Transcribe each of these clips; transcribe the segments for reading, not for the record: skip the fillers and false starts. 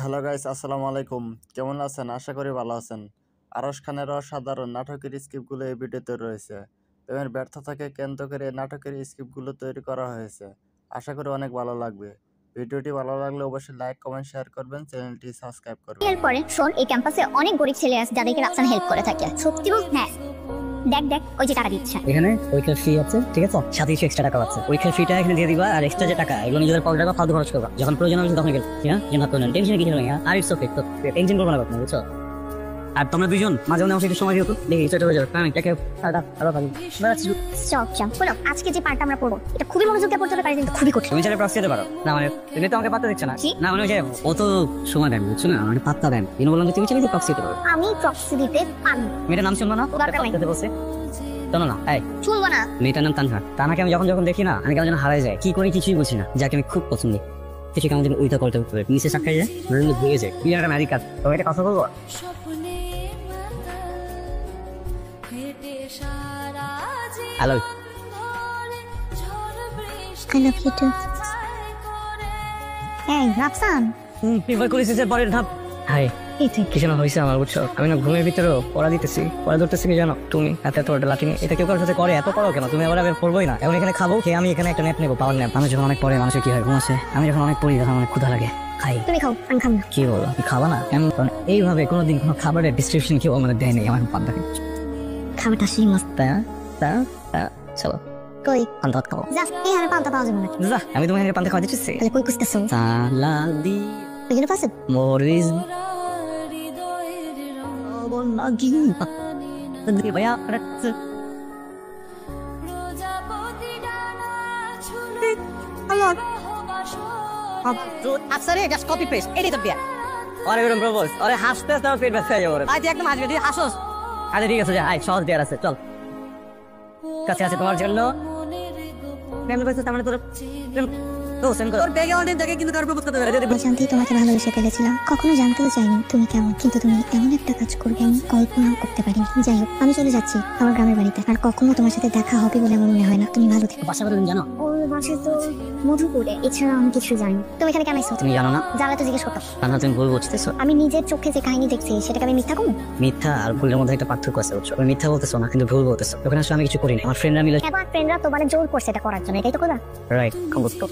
Hello guys, আসসালামু আলাইকুম। কেমন আছেন? আশা করি ভালো আছেন। আরশ খানের অসাধারণ নাটকের স্ক্রিপ্টগুলো এই ভিডিওতে রয়েছে। প্রেমের ব্যর্থতাকে কেন্দ্র করে এই নাটকের স্ক্রিপ্টগুলো তৈরি করা হয়েছে। আশা করি অনেক ভালো লাগবে। ভিডিওটি ভালো লাগলে অবশ্যই লাইক, কমেন্ট, শেয়ার করবেন, চ্যানেলটি সাবস্ক্রাইব করবেন। এরপরে শোন, এই ক্যাম্পাসে অনেক গরিব ছেলে আছে যাদেরকে রাফসান হেল্প করে থাকে। সত্যি বল? হ্যাঁ, দেখ দেখ ওই যে টাকা দিচ্ছে। এখানে পরীক্ষার ফি আছে, ঠিক আছে, সাথে কিছু এক্সট্রা টাকা আছে। পরীক্ষার ফিটা এখানে দিয়ে দিবা, আর এক্সট্রা যে টাকা এগুলো নিজেদের পকেট টাকা ফালতু খরচ করবা। যখন প্রয়োজন হবে তখন গেল, ঠিক আছে? ভাবতে নেন, টেনশন কিছু নেই। আর ইটস ওকে, তো টেনশন করবো না আপনি, বুঝছো? আর তোমরা দুইজন মাঝে মাঝে আমার একটু সময় দিও তো, দেখি সেটা হয়ে যাবে। আমি একে আরো ভালো চপ চপ বলো, আজকে যে পার্টটা আমরা পড়বো এটা খুবই মনোযোগ দিয়ে পড়তে হবে, কিন্তু খুবই কঠিন। তুমি চাইলে প্রক্সি দিতে পারো। না মানে তুমি তো আমাকে পাত্তা দিচ্ছে না। না মানে যে ও তো সময় দেন, বুঝছো না, আমাকে পাত্তা দেন। তিনি বললাম যে তুমি চাইলে প্রক্সি দিতে পারো। আমি প্রক্সি দিতে পারবো। মেয়েটার নাম শুনবো না? দরকার নাই। বলছে শোনো না, এই শুনবো না। মেয়েটার নাম তানহা। তানাকে আমি যখন যখন দেখি না, আমি কেমন যেন হারাই যায়, কি করি কিছুই বুঝি না। যাকে আমি খুব পছন্দ, কিছু কেমন যেন উইথা করতে হবে, নিচে সাক্ষাই যায়, ভেঙে যায়। কি একটা ম্যাজিক আছে। তো এটা কথা বলবো। Hello, I love you too. এই রাফসান, প্রিফার করেছি যে পরের ধাপ। হাই, কিছু না হয়েছে আমার, বুঝছো? আমি না ঘুমের ভিতরেও পড়া দিতেছি, পড়া ধরতেছি কি জানো? তুমি হাতে এত বড় লাঠি নিয়ে, এটা কেউ কারোর সাথে করে? এত পড়ো কেন তুমি? আবার আমি পড়বোই না। এখন এখানে খাবো, খেয়ে আমি এখানে একটা ন্যাপ নেবো, পাওয়ার ন্যাপ। আমি যখন অনেক পড়ে মানুষের কি হয়, ঘুমাচ্ছে। আমি যখন অনেক পড়ি তখন অনেক ক্ষুধা লাগে, খাই। তুমি খাও, আমি খাবো না। কি বলো, খাবা না? এমন এইভাবে কোনোদিন কোনো খাবারের ডিসক্রিপশন কেউ আমাদের দেয় নেই। আমার পান্তা খাবারটা সেই মস্ত। তাই না? চলো কই পান্তা ভাত খাবো। জাস্ট এখানে পান্তা পাওয়া যাবে না। যা, আমি তোমাকে পান্তা খাওয়া দিচ্ছি। তাহলে কই খুঁজতেছো? সালাদি ওইখানে পাশে মরিস লাগি ভাইয়া আচ্ছা জাস্ট কপি পেস্ট এটাই তো বিয়া। আরে এরকম প্রপোজ, আরে হাসতে হাসতে আমার পেট ব্যথা হয়ে যাবে। আজ একদম হাসবে, তুই হাসোস। আরে ঠিক আছে, যা, আয়, সহজ দেয়ার আছে, চল। কাছে আছে তোমার জন্য। প্রেম পেয়েছিস তার মানে তোর প্রেম তো সেন্ড কর। তোর ব্যাগে অনেক জায়গায় কিন্তু কারো প্রপোজ করতে পারে। যদি জানতেই তোমাকে ভালোবেসে ফেলেছিলাম, কখনো জানতেও চাইনি তুমি কেমন, কিন্তু তুমি এমন একটা কাজ করবে আমি কল্পনাও করতে পারিনি। যাই হোক, আমি চলে যাচ্ছি আমার গ্রামের বাড়িতে, আর কখনো তোমার সাথে দেখা হবে বলে আমার মনে হয় না। তুমি ভালো থেকো। বাসা করে তুমি জানো? ওর বাসা তো মধুপুরে, এছাড়া আমি কিছু জানি। তুমি এখানে কেন এসেছো? তুমি জানো না? জানলে তো জিজ্ঞেস করতাম। না, তুমি ভুল বুঝতেছো। আমি নিজের চোখে যে কাহিনী দেখছি সেটাকে আমি মিথ্যা করবো? মিথ্যা আর ভুলের মধ্যে একটা পার্থক্য আছে, বুঝছো? তুমি মিথ্যা বলতেছো না, কিন্তু ভুল বলতেছো। ওখানে আসলে আমি কিছু করিনি, আমার ফ্রেন্ডরা মিলে। এবার ফ্রেন্ডরা তোমার জোর করছে এটা করার জন্য, এটাই তো করবা। রাইট,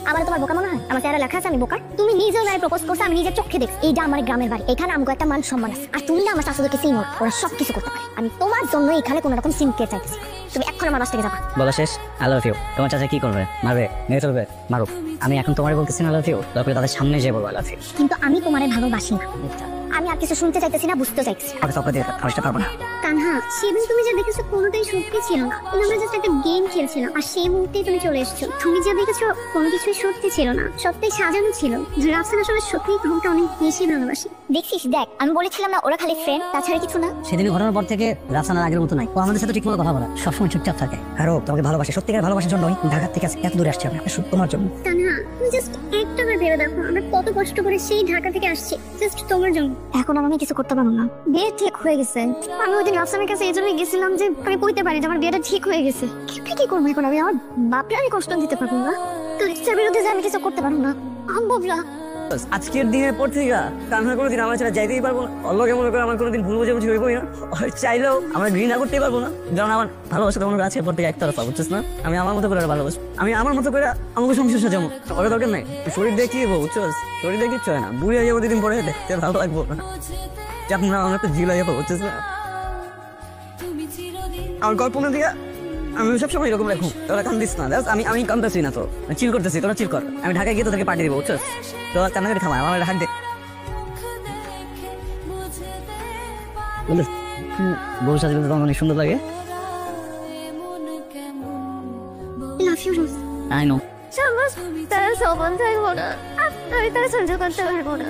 আমার তোমার বোকা মনে হয়? আমার চেহারা লেখা আছে আমি বোকা? তুমি নিজেও যাই প্রপোজ করছো, আমি নিজের চোখে দেখছি। এইটা আমার গ্রামের বাড়ি, এখানে আমাকে একটা মান সম্মান আছে। আর তুমি না আমার শাশুড়িকে চিনো, ওরা সবকিছু করতে পারে। আমি তোমার জন্য এখানে কোনো রকম সিমকে চাইতেছি। তুমি এখন আমার বাস থেকে যাবা। বলা শেষ। I love you. তোমার চাচা কি করবে? মারবে? মেরে ফেলবে? মারুক। আমি এখন তোমার বলতেছি না আই লাভ ইউ, তারপরে তাদের সামনে যে বলবো আই লাভ ইউ। কিন্তু আমি তোমারে ভালোবাসি না। আমি আর কিছু শুনতে চাইতেছি না, বুঝতে চাইতেছি। আমাকে সব দিয়ে খাওয়াতে পারবো না। কানহা, সেদিন তুমি যা দেখেছো কোনোটাই সত্যি ছিল না। আমরা জাস্ট একটা গেম খেলছিলাম, আর সেই মুহূর্তেই তুমি চলে এসেছো। তুমি যা দেখেছো কোনো কিছুই সত্যি ছিল না, সত্যি সাজানো ছিল। রাফসান আসলে সত্যিই তোমাকে অনেক বেশি ভালোবাসি। দেখছিস, দেখ আমি বলেছিলাম না ওরা খালি ফ্রেন্ড, তাছাড়া কিছু না। সেদিন ঘটনার পর থেকে রাফসান আর আগের মতো নাই। ও আমাদের সাথে ঠিকমতো কথা বলে, সবসময় চুপচাপ থাকে। আর ও তোমাকে ভালোবাসে, সত্যিকার ভালোবাসার জন্য ঢাকা থেকে এত দূরে আসছে। আমি শুধু তোমার জন্য। কানহা, তুমি জাস্ট একটাবার ভেবে দেখো, আমরা কত কষ্ট করে সেই ঢাকা থেকে আসছি জাস্ট তোমার জন্য। এখন আমি কিছু করতে পারবো না। বিয়ে ঠিক হয়ে গেছে। আমি ওই দিন রাফসানের কাছে এই জন্যই গেছিলাম যে আমি কইতে পারি যে আমার বিয়েটা ঠিক হয়ে গেছে। কি করবো এখন আমি? আমার বাপরে আমি কষ্ট দিতে পারবো না, তোর ইচ্ছার বিরুদ্ধে যে আমি কিছু করতে পারবো না। সম্ভব না। আজকের দিনের পর থেকে কান্না কোনোদিন আমার ছেড়ে যাইতেই পারবো না। অল্লকে মনে করে আমার কোনোদিন ভুল বুঝাবুঝি হইবই না। চাইলেও আমরা ঘৃণা করতেই পারবো না, কারণ আমার ভালোবাসা তোমার আজকের পর থেকে একতরফা, বুঝছিস না? আমি আমার মতো করে ভালোবাসি, আমি আমার মতো করে আমাকে সংসার সাজাবো। ওরা দরকার নাই। শরীর দিয়ে কি হবো, বুঝছিস? শরীর দিয়ে কিচ্ছু হয় না। বুড়ি হয়ে যাবো দুদিন পরে, দেখতে ভালো লাগবো না। আপনার আমার একটা জিলা যাবো, বুঝছিস না? আমার কল্পনা দিয়া আমি সবসময় এরকম রাখুন। তোরা কান্দিস না, আমি কান্দাছি না, তো চিল করতেছি, তোরা চিল কর। আমি ঢাকায় গিয়ে তোদেরকে পার্টি দেবো, বুঝছিস? তো কান্নাকাটি থামায়, আমার হাত দে। বউ সাজলে তো তোমার অনেক সুন্দর লাগে। লাভ ইউ রোজ। I know. সব তারা সবন থাকবো না, আমি তারা সহ্য করতে পারবো না।